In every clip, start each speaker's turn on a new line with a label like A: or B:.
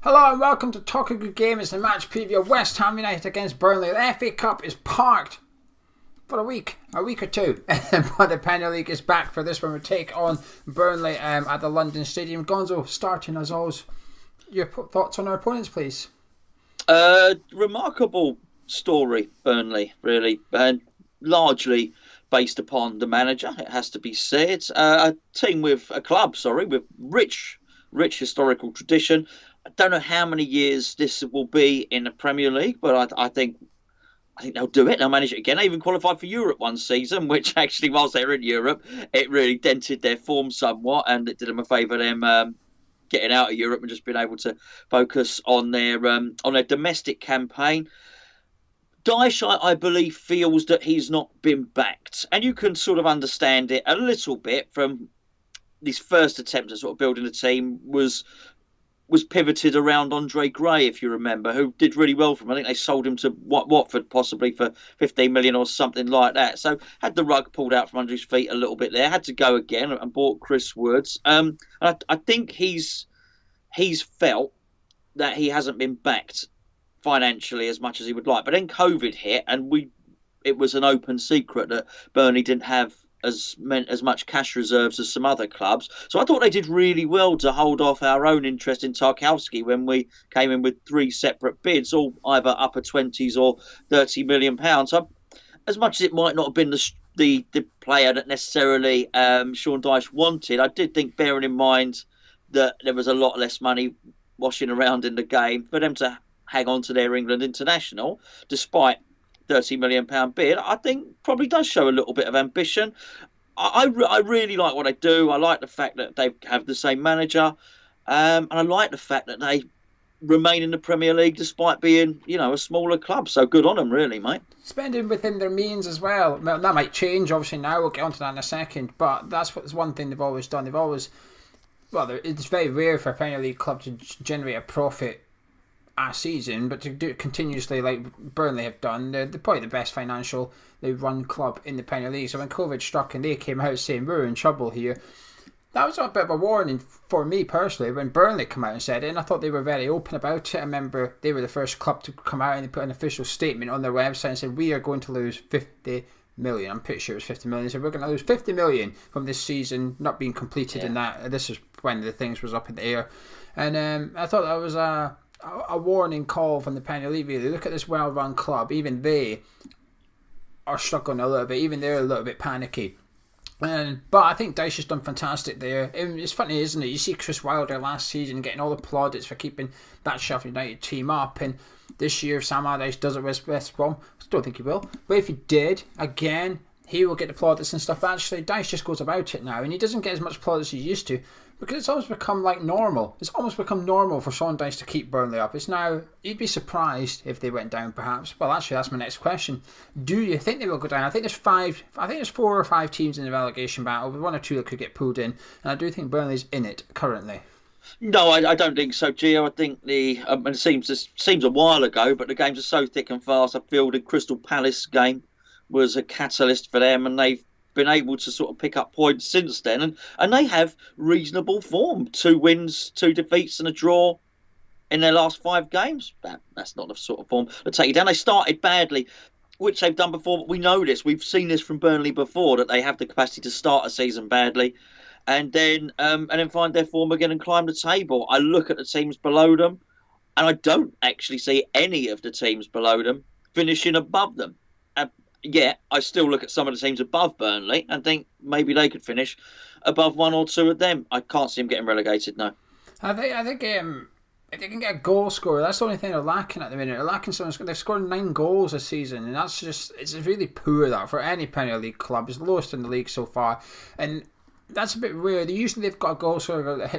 A: Hello and welcome to Talk a Good Game. It's the match preview of West Ham United against Burnley. The FA Cup is parked for a week or two, but the Premier League is back for this one. We take on Burnley at the London Stadium. Gonzo, starting as always, your thoughts on our opponents, please.
B: Remarkable story, Burnley, really, and largely based upon the manager. It has to be said. A club with rich historical tradition. I don't know how many years this will be in the Premier League, but I think they'll do it. They'll manage it again. They even qualified for Europe one season, which actually, whilst they were in Europe, it really dented their form somewhat, and it did them a favour them getting out of Europe and just being able to focus on their domestic campaign. Dyche, I believe, feels that he's not been backed, and you can sort of understand it a little bit from this first attempt at sort of building a team was pivoted around Andre Gray, if you remember, who did really well for him. I think they sold him to Watford possibly for 15 million or something like that. So had the rug pulled out from under his feet a little bit there. Had to go again and bought Chris Woods. I think he's felt that he hasn't been backed financially as much as he would like. But then COVID hit, and it was an open secret that Burnley didn't have as much cash reserves as some other clubs. So I thought they did really well to hold off our own interest in Tarkowski when we came in with three separate bids, all either upper 20s or £30 million. So as much as it might not have been the player that necessarily Sean Dyche wanted, I did think, bearing in mind that there was a lot less money washing around in the game, for them to hang on to their England international, despite £30 million bid, I think probably does show a little bit of ambition. I really like what they do. I like the fact that they have the same manager, and I like the fact that they remain in the Premier League despite being, a smaller club. So good on them, really, mate.
A: Spending within their means as well. Well, that might change, obviously, now. We'll get onto that in a second. But that's one thing they've always done. It's very rare for a Premier League club to generate a profit a season, but to do it continuously like Burnley have done, they're probably the best they run club in the Premier League. So when COVID struck and they came out saying we're in trouble here, that was a bit of a warning for me personally when Burnley came out and said it, and I thought they were very open about it. I remember they were the first club to come out and they put an official statement on their website and said we are going to lose 50 million. I'm pretty sure it was 50 million. They said we're going to lose 50 million from this season not being completed. In that this is when the things was up in the air, and I thought that was a warning call from the Premier League. Really, look at this well-run club. Even they are struggling a little bit. Even they're a little bit panicky. But I think Dyche has done fantastic there. It's funny, isn't it? You see Chris Wilder last season getting all the plaudits for keeping that Sheffield United team up, and this year if Sam Allardyce does it with West Brom, I don't think he will. But if he did, again, he will get the plaudits and stuff. Actually, Dyche just goes about it now, and he doesn't get as much plaudits as he used to, because it's almost become like normal. It's almost become normal for Sean Dyche to keep Burnley up. It's now, you'd be surprised if they went down perhaps. Well, actually, that's my next question. Do you think they will go down? I think there's 4 or 5 teams in the relegation battle, with 1 or 2 that could get pulled in. And I do think Burnley's in it currently.
B: No, I don't think so, Geo. I think it seems a while ago, but the games are so thick and fast. I feel the Crystal Palace game was a catalyst for them, and they've been able to sort of pick up points since then, and they have reasonable form. 2 wins, 2 defeats and a draw in their last 5 games. That's not the sort of form to take you down. They started badly, which they've done before, but we know this. We've seen this from Burnley before, that they have the capacity to start a season badly and then find their form again and climb the table. I look at the teams below them, and I don't actually see any of the teams below them finishing above them. I still look at some of the teams above Burnley and think maybe they could finish above 1 or 2 of them. I can't see them getting relegated, no.
A: I think if they can get a goal scorer, that's the only thing they're lacking at the minute. They're lacking someone. They've scored 9 goals this season, and it's really poor that for any Premier League club. It's the lowest in the league so far, and that's a bit weird. They've got a goal scorer that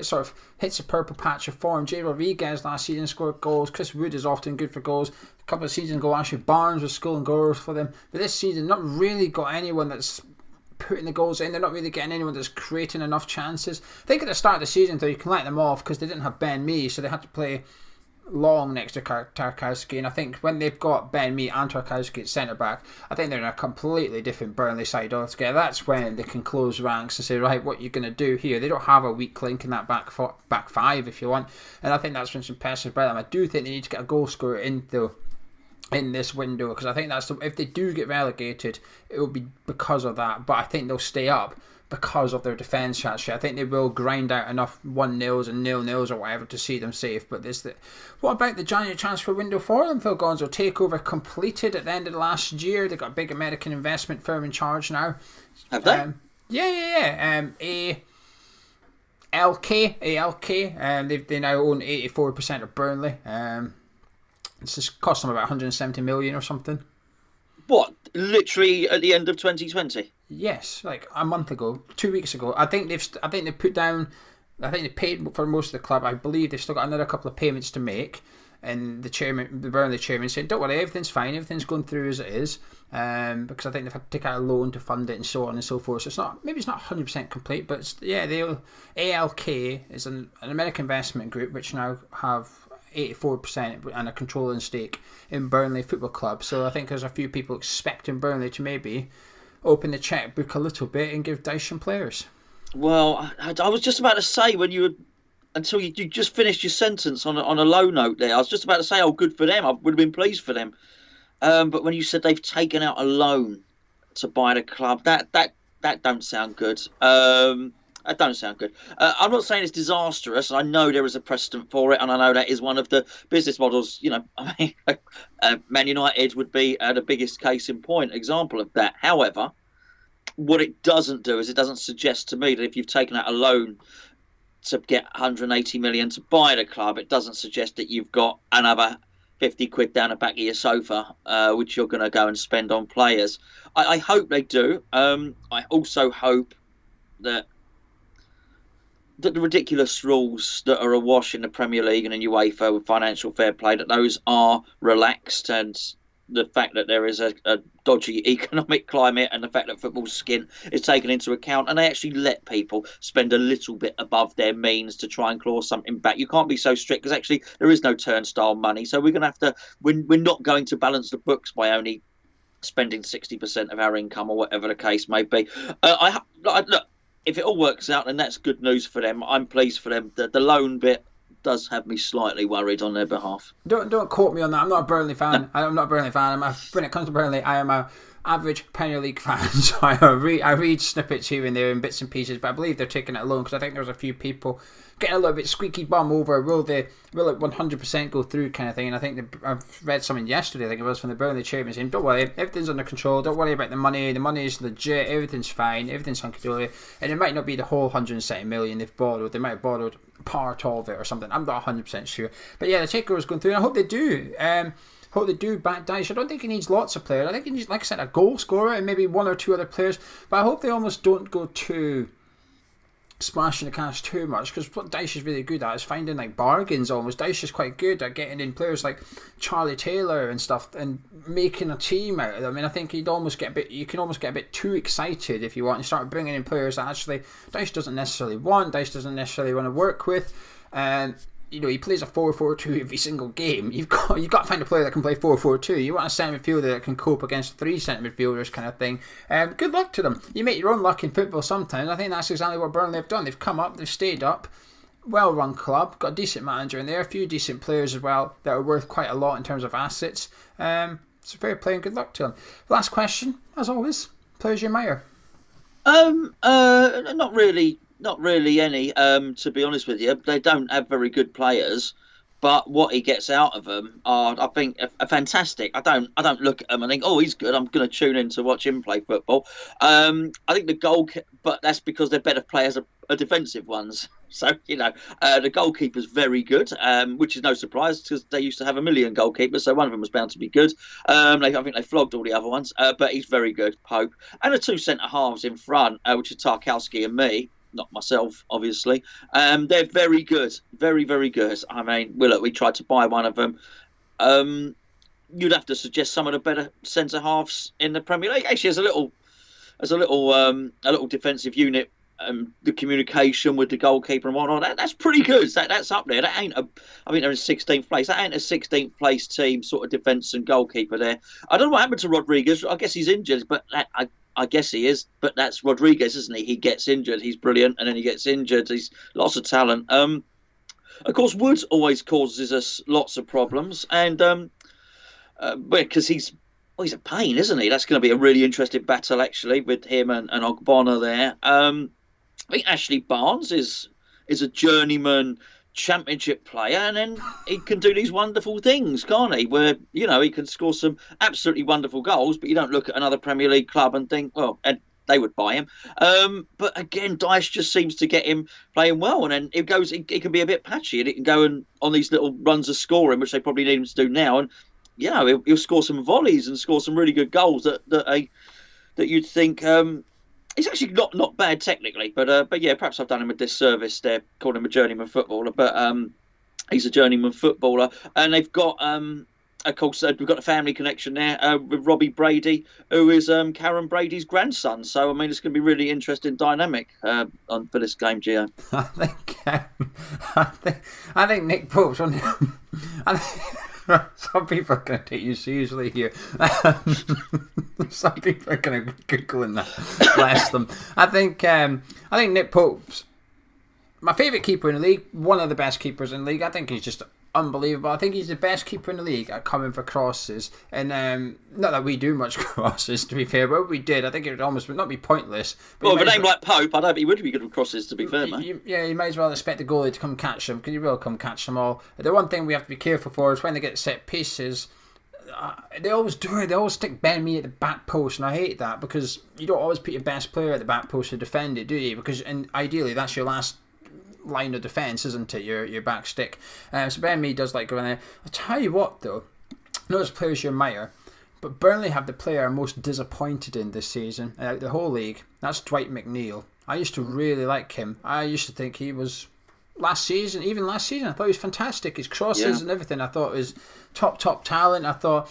A: hits a purple patch of form. Jay Rodriguez last season scored goals. Chris Wood is often good for goals. A couple of seasons ago, Ashley Barnes was scoring goals for them. But this season, not really got anyone that's putting the goals in. They're not really getting anyone that's creating enough chances. I think at the start of the season, though, you can let them off because they didn't have Ben Mee, so they had to play long next to Tarkowski, and I think when they've got Ben Mee and Tarkowski at centre back, I think they're in a completely different Burnley side altogether. That's when they can close ranks and say, right, what are you going to do here? They don't have a weak link in that back five, if you want, and I think that's been some impressive by them. I do think they need to get a goal scorer in though in this window, because I think if they do get relegated, it will be because of that. But I think they'll stay up because of their defence. Actually, I think they will grind out enough 1-0s and 0-0s or whatever to see them safe. But what about the January transfer window for them, Phil Gonzo? Takeover completed at the end of last year. They got a big American investment firm in charge now.
B: Have they?
A: Yeah. ALK. They now own 84% of Burnley. It's just cost them about 170 million or something.
B: What? Literally at the end of 2020?
A: Yes, like a month ago, 2 weeks ago. I think they put down. I think they paid for most of the club. I believe they've still got another couple of payments to make. And the Burnley chairman, said, "Don't worry, everything's fine. Everything's going through as it is." Because I think they've had to take out a loan to fund it and so on and so forth. So it's not 100% complete, but ALK is an American investment group which now have 84% and a controlling stake in Burnley Football Club. So I think there's a few people expecting Burnley to maybe open the checkbook a little bit and give Dyche some players.
B: Well, I was just about to say until you just finished your sentence on a low note there. I was just about to say, oh, good for them. I would have been pleased for them. But when you said they've taken out a loan to buy the club, that don't sound good. That don't sound good. I'm not saying it's disastrous. I know there is a precedent for it, and I know that is one of the business models. I mean, Man United would be the biggest case in point example of that. However, what it doesn't do is it doesn't suggest to me that if you've taken out a loan to get 180 million to buy the club, it doesn't suggest that you've got another 50 quid down the back of your sofa, which you're going to go and spend on players. I hope they do. I also hope that the ridiculous rules that are awash in the Premier League and in UEFA with financial fair play, that those are relaxed, and the fact that there is a dodgy economic climate and the fact that football's skin is taken into account, and they actually let people spend a little bit above their means to try and claw something back. You can't be so strict, because actually there is no turnstile money. So we're going to have to, we're not going to balance the books by only spending 60% of our income or whatever the case may be. Look, if it all works out, then that's good news for them. I'm pleased for them. The loan bit does have me slightly worried on their behalf.
A: Don't quote me on that. I'm not a Burnley fan. I'm not a Burnley fan. When it comes to Burnley, I am a average Premier League fan. So I read snippets here and there and bits and pieces, but I believe they're taking it alone, because I think there's a few people getting a little bit squeaky bum over will it 100% go through kind of thing. And I think I've read something yesterday, I think it was, from the Burnley chairman saying, don't worry, everything's under control, don't worry about the money is legit, everything's fine, everything's hunky-dory, and it might not be the whole 170 million they've borrowed, they might have borrowed part of it or something. I'm not 100% sure, but yeah, the takeover's going through, and I hope they do. Hope they do back Dyche. I don't think he needs lots of players. I think he needs, like I said, a goal scorer and maybe one or two other players, but I hope they almost don't go too splashing the cash too much, because what Dyche is really good at is finding like bargains almost. Dyche is quite good at getting in players like Charlie Taylor and stuff and making a team out of them. I mean, I think you can almost get a bit too excited if you want. You start bringing in players that actually Dyche doesn't necessarily want, Dyche doesn't necessarily want to work with, and he plays a 4-4-2 every single game. You've got to find a player that can play 4-4-2. You want a centre midfielder that can cope against three centre midfielders, kind of thing. Good luck to them. You make your own luck in football sometimes. I think that's exactly what Burnley have done. They've come up, they've stayed up. Well-run club, got a decent manager in there, a few decent players as well that are worth quite a lot in terms of assets. So fair play and good luck to them. Last question, as always, players you admire?
B: Not really any, to be honest with you. They don't have very good players, but what he gets out of them are, I think, are fantastic. I don't look at them and think, oh, he's good, I'm going to tune in to watch him play football. I think but that's because they're better players are defensive ones. So, the goalkeeper's very good, which is no surprise, because they used to have a million goalkeepers, so one of them was bound to be good. I think they flogged all the other ones, but he's very good, Pope. And the two centre-halves in front, which are Tarkowski and me, not myself, obviously. They're very good, very, very good. I mean, we tried to buy one of them. You'd have to suggest some of the better centre halves in the Premier League. Actually, as a little defensive unit the communication with the goalkeeper and whatnot. That's pretty good. That's up there. That ain't I mean, they're in 16th place. That ain't a 16th place team sort of defence and goalkeeper there. I don't know what happened to Rodriguez. I guess he's injured, but I guess he is. But that's Rodriguez, isn't he? He gets injured. He's brilliant, and then he gets injured. He's lots of talent. Of course, Woods always causes us lots of problems, and because he's a pain, isn't he? That's going to be a really interesting battle, actually, with him and Ogbonna there. I think Ashley Barnes is a journeyman championship player, and then he can do these wonderful things, can't he? Where, he can score some absolutely wonderful goals, but you don't look at another Premier League club and think, well, and they would buy him. But again, Dyche just seems to get him playing well, and then it can be a bit patchy, and it can go on these little runs of scoring, which they probably need him to do now, and he'll score some volleys and score some really good goals that you'd think he's actually not bad technically, but yeah, perhaps I've done him a disservice there, calling him a journeyman footballer. But he's a journeyman footballer, and they've got of course we've got a family connection there with Robbie Brady, who is Karen Brady's grandson. So I mean, it's going to be really interesting dynamic for this game, Geo.
A: I think Nick Pope's on. Some people are going to take you seriously here. Some people are going to be Googling that. Bless them. I think Nick Pope's my favourite keeper in the league. One of the best keepers in the league. I think he's just unbelievable. I think he's the best keeper in the league at coming for crosses. And not that we do much crosses, to be fair, but if we did, I think it would almost not be pointless.
B: Well, with a name like Pope, I don't think he would be good with crosses, to be fair, man.
A: You might as well expect the goalie to come catch them, because he will come catch them all. The one thing we have to be careful for is when they get set pieces, they always do it. They always stick Ben Mee at the back post, and I hate that, because you don't always put your best player at the back post to defend it, do you? And ideally, that's your last line of defence, isn't it? Your back stick. So Ben Mee does like going there. I'll tell you what, though, notice players you admire, but Burnley have the player I'm most disappointed in this season out the whole league. That's Dwight McNeil. I used to really like him. I used to think he was last season, I thought he was fantastic. His crosses and everything, I thought was top talent. I thought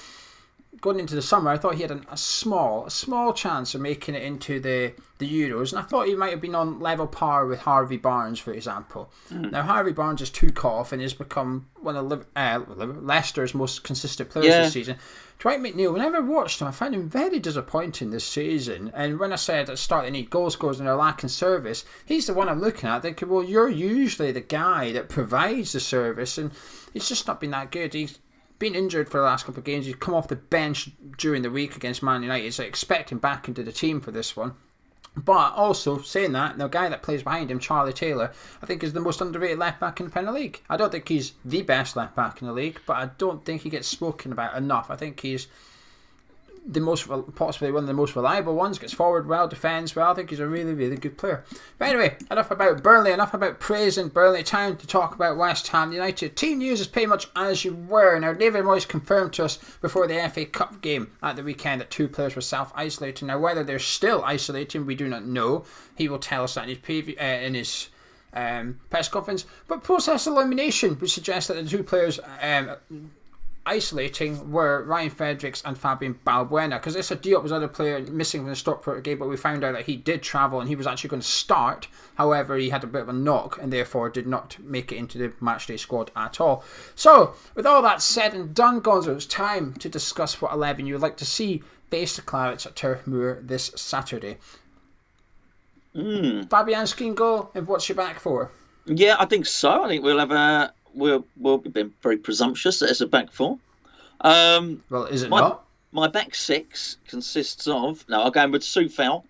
A: going into the summer, I thought he had a small chance of making it into the Euros, and I thought he might have been on level par with Harvey Barnes, for example. Now, Harvey Barnes has took off and has become one of Leicester's most consistent players this season. Dwight McNeil, whenever I watched him, I found him very disappointing this season. And when I said at the start they need goal scorers and they're lacking service, he's the one I'm looking at, thinking, well, you're usually the guy that provides the service, and he's just not been that good. He's been injured for the last couple of games. He's come off the bench during the week against Man United, so I expect him back into the team for this one. But also, saying that, the guy that plays behind him, Charlie Taylor, I think is the most underrated left-back in the Premier League. I don't think he's the best left-back in the league, but I don't think he gets spoken about enough. I think he's possibly one of the most reliable ones, gets forward well, defends well. I think he's a really, really good player. But anyway, enough about Burnley, enough about praising Burnley. Time to talk about West Ham United. Team news is pretty much as you were. Now, David Moyes confirmed to us before the FA Cup game at the weekend that 2 players were self-isolating. Now, whether they're still isolating, we do not know. He will tell us that in his press conference. But process elimination would suggest that the 2 players isolating were Ryan Fredericks and Fabian Balbuena, because Issa Diop was another player missing from the Stockport game, but we found out that he did travel and he was actually going to start. However, he had a bit of a knock and therefore did not make it into the matchday squad at all. So, with all that said and done, Gonzo, it's time to discuss what 11 you would like to see face the Clarets at Turf Moor this Saturday. Fabianski in goal, and what's your back four?
B: Yeah, I think so. I think we'll have we'll be being very presumptuous that it's a back four.
A: Well, is it not?
B: My back 6 consists of... No, I'll go with Soufal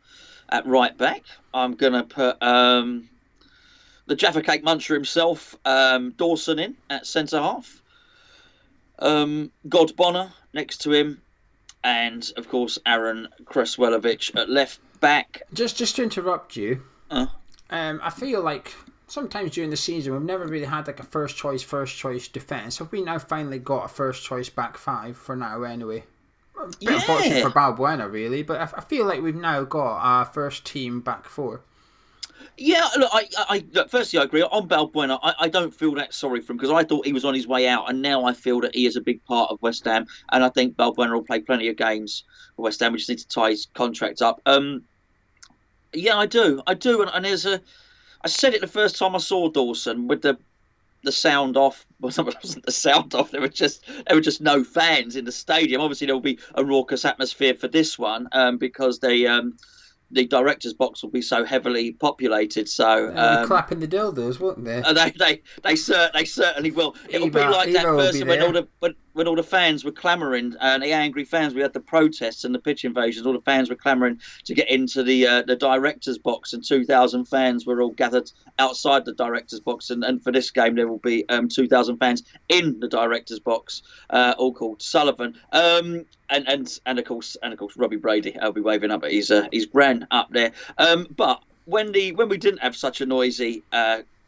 B: at right back. I'm going to put the Jaffa Cake Muncher himself, Dawson, in at centre half. God Bonner next to him. And, of course, Aaron Kreswelowicz at left back.
A: Just to interrupt you, I feel like sometimes during the season we've never really had like a first choice defence. Have we now finally got a first choice back 5 for now anyway? Unfortunate for Balbuena really, but I feel like we've now got our first team back 4.
B: Yeah, look, firstly I agree. On Balbuena, I don't feel that sorry for him, because I thought he was on his way out, and now I feel that he is a big part of West Ham, and I think Balbuena will play plenty of games for West Ham. We just need to tie his contract up. Yeah, I do. I do. And there's a. I said it the first time I saw Dawson with the sound off. Well, it wasn't the sound off. There were just no fans in the stadium. Obviously, there will be a raucous atmosphere for this one because the director's box will be so heavily populated. So
A: They'll be clapping the dildos, won't they?
B: they certainly will. It will be like that person when all the fans were clamouring, and the angry fans. We had the protests and the pitch invasions. All the fans were clamouring to get into the director's box, and 2,000 fans were all gathered outside the director's box. And for this game, there will be 2,000 fans in the director's box, all called Sullivan. And of course Robbie Brady. I'll be waving up at his gran up there. But when we didn't have such a noisy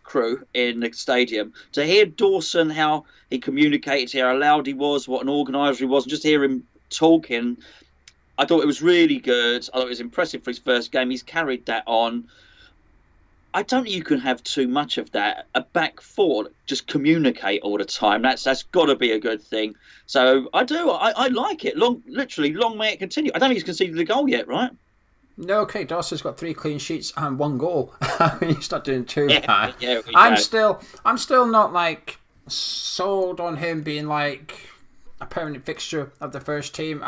B: crew in the stadium, to hear Dawson, how he communicated, how loud he was, what an organiser he was, and just hear him talking, I thought it was really good. I thought it was impressive for his first game. He's carried that on. I don't think you can have too much of that. A back four just communicate all the time. That's got to be a good thing. So I do. I like it. Long may it continue. I don't think he's conceded a goal yet, right?
A: No, Craig Dawson's got 3 clean sheets and 1 goal. He's not doing too bad.
B: Yeah,
A: I'm still not like sold on him being like a permanent fixture of the first team.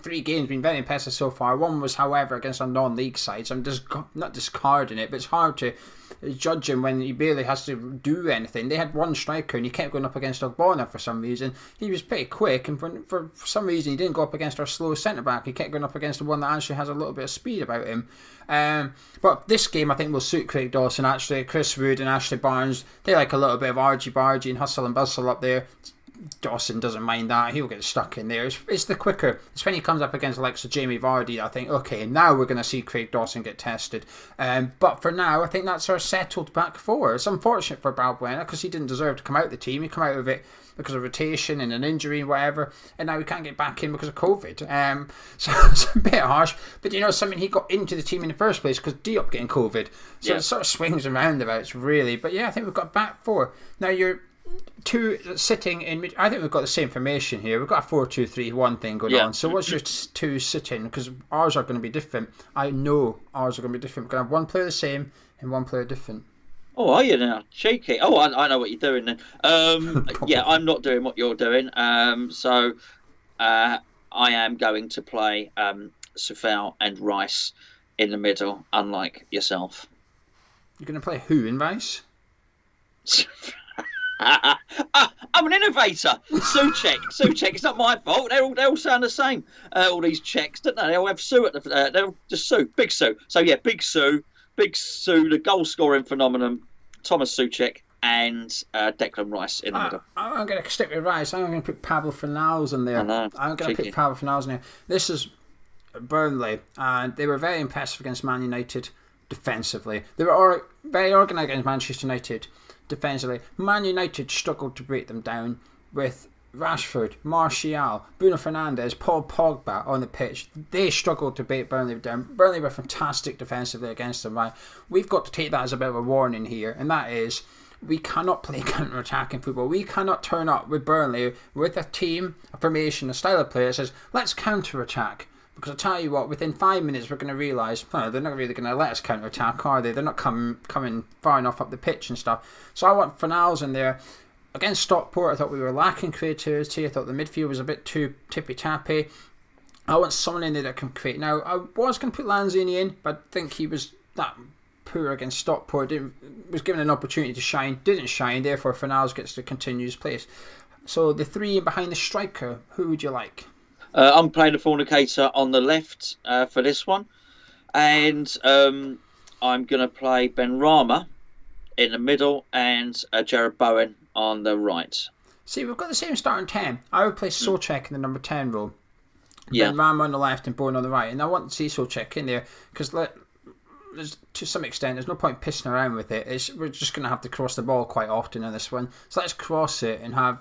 A: 3 games been very impressive so far. 1 was, however, against a non-league side, so I'm just not discarding it, but it's hard to judge him when he barely has to do anything. They had 1 striker and he kept going up against Ogbonna for some reason. He was pretty quick, and for some reason he didn't go up against our slow centre-back. He kept going up against the one that actually has a little bit of speed about him. But this game I think will suit Craig Dawson actually. Chris Wood and Ashley Barnes, they like a little bit of argy-bargy and hustle and bustle up there. Dawson doesn't mind that. He'll get stuck in there. It's the quicker. It's when he comes up against the likes of Jamie Vardy, I think, okay, now we're going to see Craig Dawson get tested. But for now, I think that's our settled back four. It's unfortunate for Balbuena because he didn't deserve to come out of the team. He came out of it because of rotation and an injury and whatever, and now he can't get back in because of COVID. So it's a bit harsh. But you know something, he got into the team in the first place because Diop getting COVID. So it sort of swings and roundabouts, really. But yeah, I think we've got back four. Now you're 2 sitting in mid. I think we've got the same formation here. We've got a 4-2-3-1 thing going on. So what's your 2 sitting? Because ours are going to be different. I know ours are going to be different. We're going to have 1 player the same and 1 player different.
B: Oh, are you now? Cheeky. Oh, I know what you're doing then. Yeah, I'm not doing what you're doing. So I am going to play Sufal and Rice in the middle, unlike yourself.
A: You're going to play who in Rice?
B: I'm an innovator. Suchek. It's not my fault. They all sound the same. All these Czechs, don't they? They all have Sue at the. They're just Sue, Big Sue. So yeah, Big Sue, the goal scoring phenomenon, Thomas Suchek and Declan Rice in the middle.
A: I'm going to stick with Rice. I'm going to put Pavel Fornals in there. I'm going to put Pavel Fornals in there. This is Burnley, and they were very impressive against Man United defensively. They were very organised against Manchester United defensively. Man United struggled to break them down with Rashford, Martial, Bruno Fernandes, Paul Pogba on the pitch. They struggled to break Burnley down. Burnley were fantastic defensively against them, right? We've got to take that as a bit of a warning here, and that is we cannot play counter-attacking football. We cannot turn up with Burnley with a team, a formation, a style of play that says, let's counter-attack. Because I tell you what, within 5 minutes we're going to realise they're not really going to let us counter-attack, are they? They're not coming far enough up the pitch and stuff. So I want Fornals in there. Against Stockport, I thought we were lacking creativity. I thought the midfield was a bit too tippy-tappy. I want someone in there that can create. Now, I was going to put Lanzini in, but I think he was that poor against Stockport. Was given an opportunity to shine, didn't shine. Therefore, Fornals gets to continue his place. So the 3 behind the striker, who would you like?
B: I'm playing the Fornicator on the left for this one. And I'm going to play Ben Rama in the middle and Jared Bowen on the right.
A: See, we've got the same starting 10. I would play Souček in the number 10 role.
B: Yeah.
A: Ben Rama on the left and Bowen on the right. And I want to see Souček in there because to some extent, there's no point pissing around with it. We're just going to have to cross the ball quite often in this one. So let's cross it and have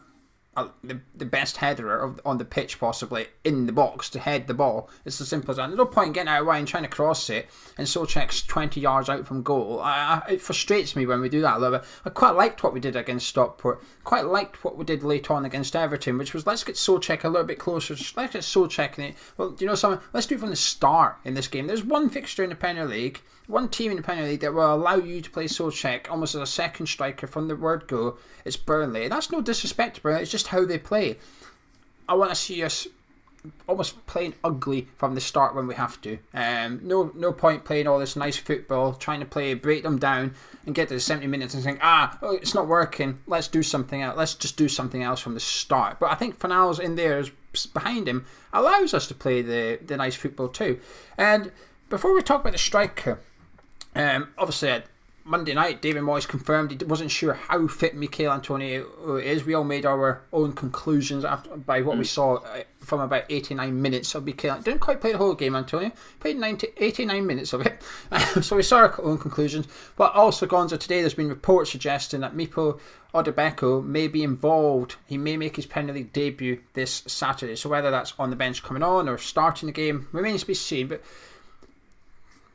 A: the best header on the pitch possibly in the box to head the ball. It's as simple as that. There's no point getting out of the way and trying to cross it and Souček's 20 yards out from goal. It frustrates me when we do that a little bit. I quite liked what we did against Stockport. Quite liked what we did late on against Everton, which was let's get Souček a little bit closer. Let's get Souček in it. Well, do you know something? Let's do it from the start in this game. There's one fixture in the Premier League, one team in the Premier League that will allow you to play Souček almost as a second striker from the word go. It's Burnley. And that's no disrespect to Burnley, it's just how they play. I want to see us almost playing ugly from the start when we have to. No point playing all this nice football, trying to break them down and get to the 70 minutes and think, it's not working, let's do something else. Let's just do something else from the start. But I think Fornals in there, behind him, allows us to play the nice football too. And before we talk about the striker, obviously Monday night, David Moyes confirmed he wasn't sure how fit Mikel Antonio is. We all made our own conclusions by what we saw from about 89 minutes of Mikel. Didn't quite play the whole game, Antonio. Played 89 minutes of it. So we saw our own conclusions. But also, Gonzo, today there's been reports suggesting that Mipo Odebeko may be involved. He may make his Premier League debut this Saturday. So whether that's on the bench coming on or starting the game remains to be seen. But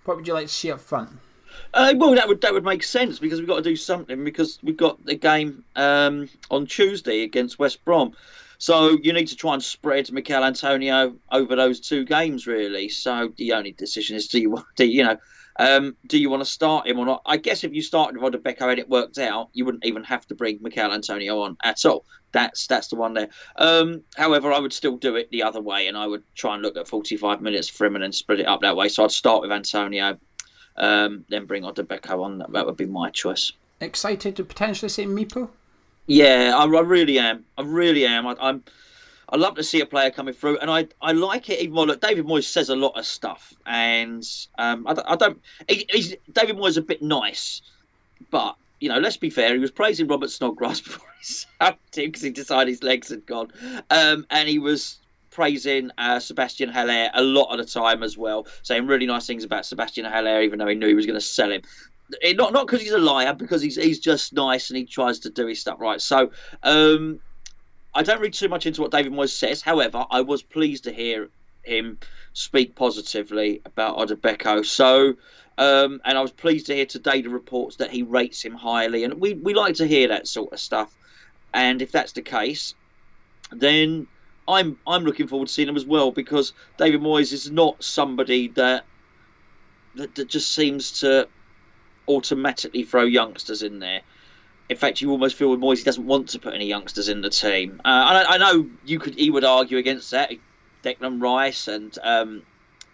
A: what would you like to see up front?
B: Well, that would make sense because we've got to do something because we've got the game on Tuesday against West Brom. So you need to try and spread Mikel Antonio over those two games, really. So the only decision is do you want to start him or not? I guess if you started with Odebeko and it worked out, you wouldn't even have to bring Mikel Antonio on at all. That's the one there. However, I would still do it the other way, and I would try and look at 45 minutes for him and then spread it up that way. So I'd start with Antonio. Then bring Odebeko on. That would be my choice.
A: Excited to potentially see Mipo?
B: Yeah, I really am. I love to see a player coming through, and I like it even more. Look, David Moyes says a lot of stuff, and I don't. David Moyes is a bit nice, but let's be fair. He was praising Robert Snodgrass before he sacked him because he decided his legs had gone, and he was praising Sebastian Haller a lot of the time as well, saying really nice things about Sebastian Haller, even though he knew he was going to sell him. Not because he's a liar, because he's just nice and he tries to do his stuff right. So I don't read too much into what David Moyes says. However, I was pleased to hear him speak positively about Odebeko. So, and I was pleased to hear today the reports that he rates him highly, and we like to hear that sort of stuff. And if that's the case, then I'm looking forward to seeing him as well, because David Moyes is not somebody that just seems to automatically throw youngsters in there. In fact, you almost feel with Moyes he doesn't want to put any youngsters in the team. I know he would argue against that. Declan Rice and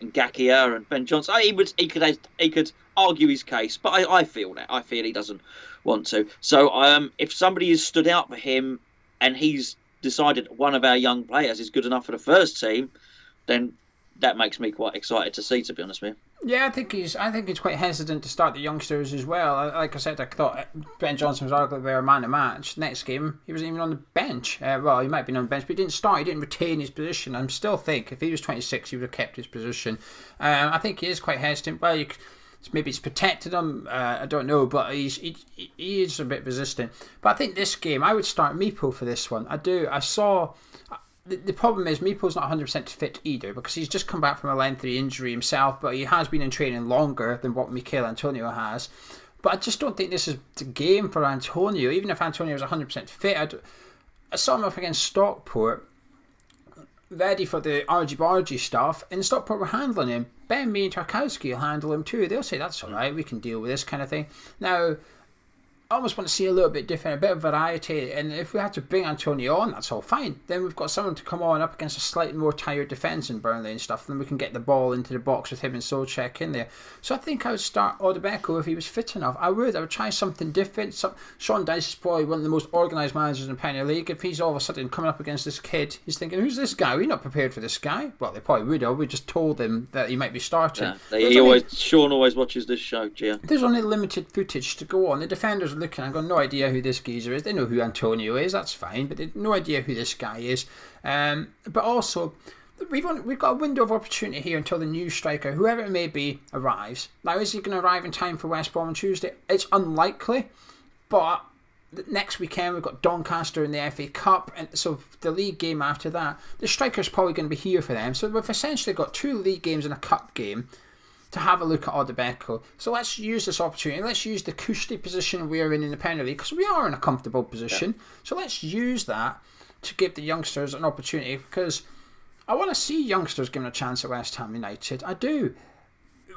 B: Ngakia and Ben Johnson. He could argue his case, but I feel that. I feel he doesn't want to. So if somebody has stood out for him and he's decided one of our young players is good enough for the first team, then that makes me quite excited to see, to be honest with you.
A: Yeah, I think he's quite hesitant to start the youngsters as well. Like I said, I thought Ben Johnson was arguably our man of match. Next game, he wasn't even on the bench. Well, he might have been on the bench, but he didn't start. He didn't retain his position. I still think if he was 26, he would have kept his position. I think he is quite hesitant. Well, maybe it's protected him. I don't know, but he is a bit resistant. But I think this game, I would start Mipo for this one. I do. I saw. The problem is Mipo's not 100% fit either, because he's just come back from a lengthy injury himself, but he has been in training longer than what Mikel Antonio has. But I just don't think this is the game for Antonio. Even if Antonio was 100% fit, I saw him up against Stockport, ready for the argy-bargy stuff, and Stockport were handling him. Ben Mee and Tarkowski will handle him too. They'll say, that's alright, we can deal with this kind of thing. Now, I almost want to see a little bit different, a bit of variety, and if we have to bring Antonio on, that's all fine. Then we've got someone to come on up against a slightly more tired defence in Burnley and stuff, then we can get the ball into the box with him and Souček in there. So I think I would start Odebeko if he was fit enough. I would try something different. Sean Dyche is probably one of the most organised managers in the Premier League. If he's all of a sudden coming up against this kid, he's thinking, who's this guy? We're not prepared for this guy. Well, they probably would have. We just told him that he might be starting.
B: Yeah, Sean always watches this show, Gio.
A: There's only limited footage to go on. The defenders are looking, I've got no idea who this geezer is. They know who Antonio is, that's fine, but they've no idea who this guy is. But also, we've got a window of opportunity here until the new striker, whoever it may be, arrives. Now, is he going to arrive in time for West Brom on Tuesday? It's unlikely, but next weekend we've got Doncaster in the FA Cup, and so the league game after that, the striker's probably going to be here for them. So we've essentially got 2 league games and a cup game to have a look at Odebeco. So let's use this opportunity. Let's use the cushy position we're in the Premier League, because we are in a comfortable position. Yeah. So let's use that to give the youngsters an opportunity, because I want to see youngsters given a chance at West Ham United. I do.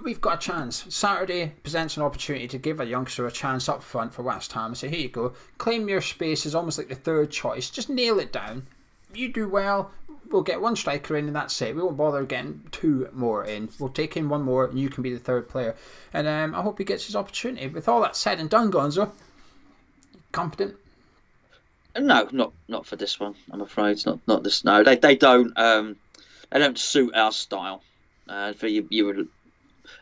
A: We've got a chance. Saturday presents an opportunity to give a youngster a chance up front for West Ham and say, here you go, claim your space as almost like the third choice. Just nail it down. You do well, we'll get 1 striker in and that's it. We won't bother getting 2 more in. We'll take in 1 more and you can be the third player. And I hope he gets his opportunity. With all that said and done, Gonzo, confident?
B: No, not for this one. I'm afraid it's not this. No, they don't suit our style. For you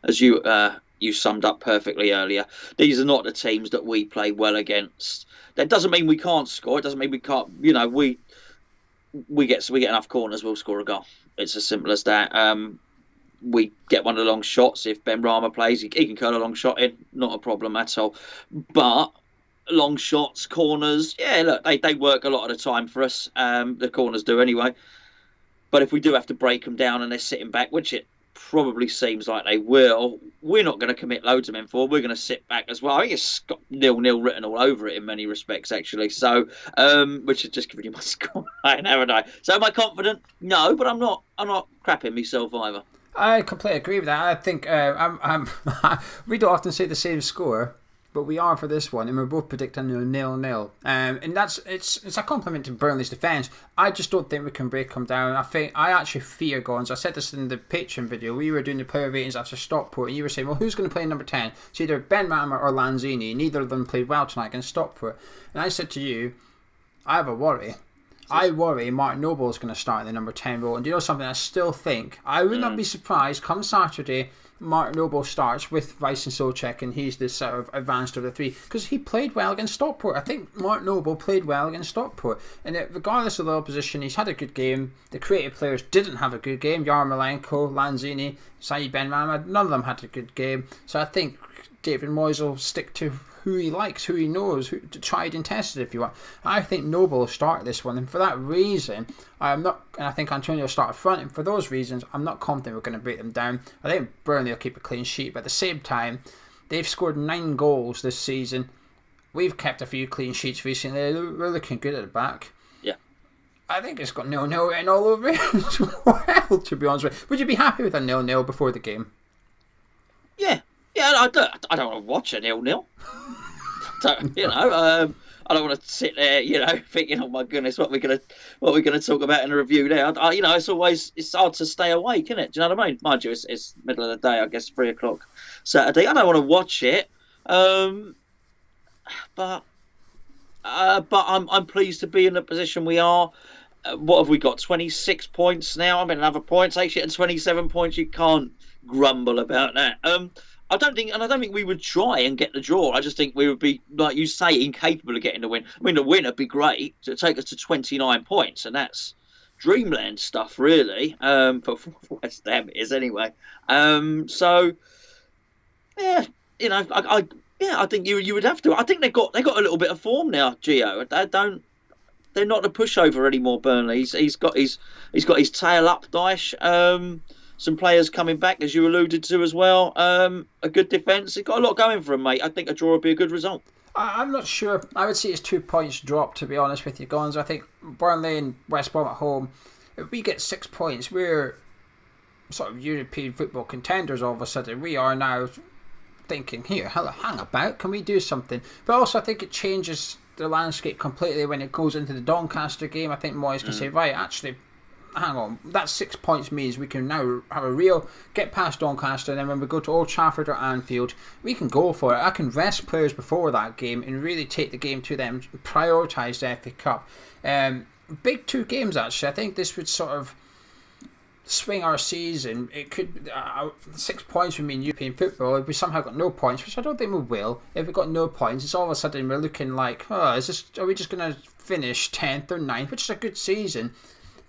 B: as you summed up perfectly earlier, these are not the teams that we play well against. That doesn't mean we can't score. It doesn't mean we can't. We get enough corners, we'll score a goal. It's as simple as that. We get one of the long shots. If Ben Rama plays, he can curl a long shot in. Not a problem at all. But long shots, corners, yeah, look, they work a lot of the time for us. The corners do anyway. But if we do have to break them down and they're sitting back, which it probably seems like they will, we're not going to commit loads of men forward. We're going to sit back as well. I think it's got 0-0 written all over it in many respects, actually. So, which is just giving you my score, haven't I? So, am I confident? No, but I'm not crapping myself either.
A: I completely agree with that. I think we don't often say the same score, but we are for this one, and we're both predicting 0-0. And it's a compliment to Burnley's defence. I just don't think we can break them down. I actually fear Gonzo. I said this in the Patreon video. We were doing the player ratings after Stockport, and you were saying, well, who's going to play number 10? It's either Ben Rama or Lanzini. Neither of them played well tonight against Stockport. And I said to you, I have a worry. I worry Martin Noble is going to start in the number 10 role. And do you know something? I still think, I would not be surprised come Saturday, Martin Noble starts with Rice and Souček, and he's the sort of advanced of the 3, because he played well against Stockport. I think Martin Noble played well against Stockport, and regardless of the opposition, he's had a good game. The creative players didn't have a good game. Yarmolenko, Lanzini, Saeed Benrahma, none of them had a good game. So I think David Moyes will stick to who he likes, who he knows, tried and tested, if you want. I think Noble will start this one, and for that reason, and I think Antonio will start up front, and for those reasons, I'm not confident we're going to break them down. I think Burnley will keep a clean sheet, but at the same time, they've scored 9 goals this season. We've kept a few clean sheets recently. We're looking good at the back.
B: Yeah.
A: I think it's got 0-0 written all over it as well, to be honest with you. Would you be happy with a 0-0 before the game?
B: Yeah. Yeah, I don't want to watch a 0-0. I don't want to sit there, thinking, oh my goodness, what we're gonna talk about in a review there. It's hard to stay awake, isn't it? Do you know what I mean? Mind you, it's middle of the day, I guess, 3:00 Saturday. I don't want to watch it, but I'm pleased to be in the position we are. What have we got? 26 points now. I'm in another points. Actually, at 27 points, you can't grumble about that. I don't think we would try and get the draw. I just think we would be, like you say, incapable of getting the win. I mean, the win would be great to take us to 29 points, and that's dreamland stuff, really. For West Ham it is anyway. So yeah, I think you would have to. I think they got a little bit of form now, Geo. They're not a pushover anymore. Burnley. He's got his tail up, Dyche. Some players coming back, as you alluded to as well. A good defence. He's got a lot going for him, mate. I think a draw would be a good result.
A: I'm not sure. I would say it's 2 points drop, to be honest with you, Gonzo. I think Burnley and West Brom at home, if we get 6 points, we're sort of European football contenders all of a sudden. We are now thinking, here, hang about, can we do something? But also I think it changes the landscape completely when it goes into the Doncaster game. I think Moyes can say, right, actually, hang on, that 6 points means we can now have a real get past Doncaster, and then when we go to Old Trafford or Anfield, we can go for it. I can rest players before that game and really take the game to them, prioritise the FA Cup. Big 2 games, actually. I think this would sort of swing our season. It could 6 points would mean European football. If we somehow got no points, which I don't think we will, if we got no points, it's all of a sudden we're looking like, are we just going to finish 10th or 9th, which is a good season.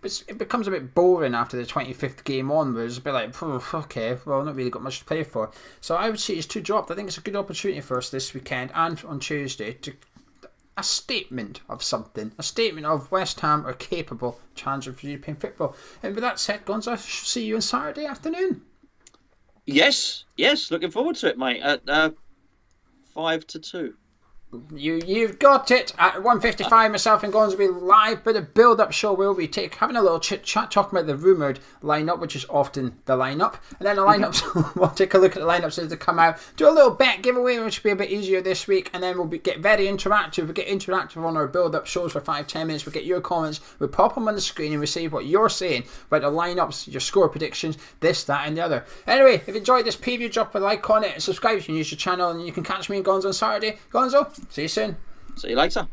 A: It becomes a bit boring after the 25th game onwards. A bit like, okay, well, not really got much to play for. So I would say it's 2 dropped. I think it's a good opportunity for us this weekend and on Tuesday to a statement of something. A statement of West Ham are capable challenging for European football. And with that said, Gonzo, I shall see you on Saturday afternoon.
B: Yes, looking forward to it, mate. At 5-2.
A: You've got it at 1:55. Myself and Gonzo will be live, but the build-up show will be having a little chit-chat, talking about the rumoured lineup, which is often the lineup, and then the lineups. We'll take a look at the lineups as they come out. Do a little bet giveaway, which will be a bit easier this week, and then we'll get very interactive. We'll get interactive on our build-up shows for 5-10 minutes. We'll get your comments. We'll pop them on the screen and we'll see what you're saying about the lineups, your score predictions, this, that, and the other. Anyway, if you enjoyed this preview, drop a like on it and subscribe if you use your channel, and you can catch me and Gonzo on Saturday. Gonzo, see you soon.
B: See you later.